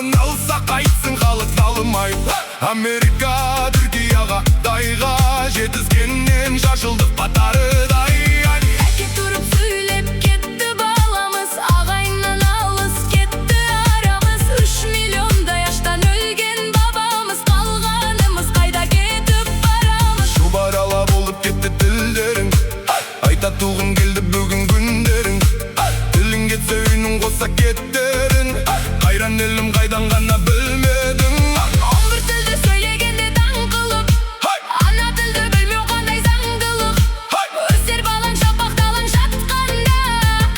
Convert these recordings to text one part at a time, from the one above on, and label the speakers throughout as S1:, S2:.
S1: малын алса қайтсын халық талымай. Америка, Түркияға, дайға жетіскеннен шашылдық батарыдай.
S2: Әке тұрып сөйлеп кетті баламыз, ағайыннан алыс кетті арамыз. 3 миллиондай аштан өлген бабамыз, қалғанымыз қайда кетіп барамыз.
S1: Шубарала болып кетті тілдерің, айта туғын келді бүгін күндерің. Тілің кетсе үйнің қоса кеттерін, қайран елім қайдан ғана білмедің.
S2: 11 тілді сөйлегенде даңғылып, ана тілді білмеу қандай заңдылық. Өсер балаң шапақталың жатқанда,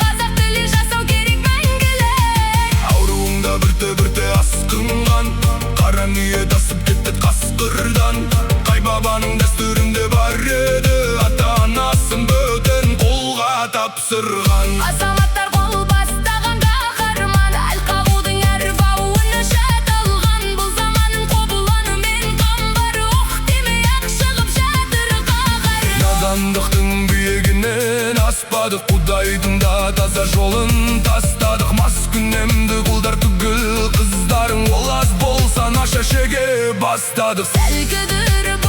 S2: қазақ тілін жасау керек мәңгілік.
S1: Ауруыңда бірте-бірте асқынған, қара ниет асып кетті қасқырдан. Қай бабаның дәстүрінде бар еді, ата-анасын бөтен қолға тапсырған.
S2: Азаматтар қол бастағанда қаһарман, әл қағудың әр бауыны шатылған. Бұл заманның қобыланы мен қамбары, оқ демей-ақ шығып жатыр қаһар.
S1: Надандықтың биігінен аспадық, Құдайдың да таза жолын тастадық. Маскүнемді құлдар түгіл қыздарың, ол аз болса наша шеге бастадық.
S2: Сәл кідіріп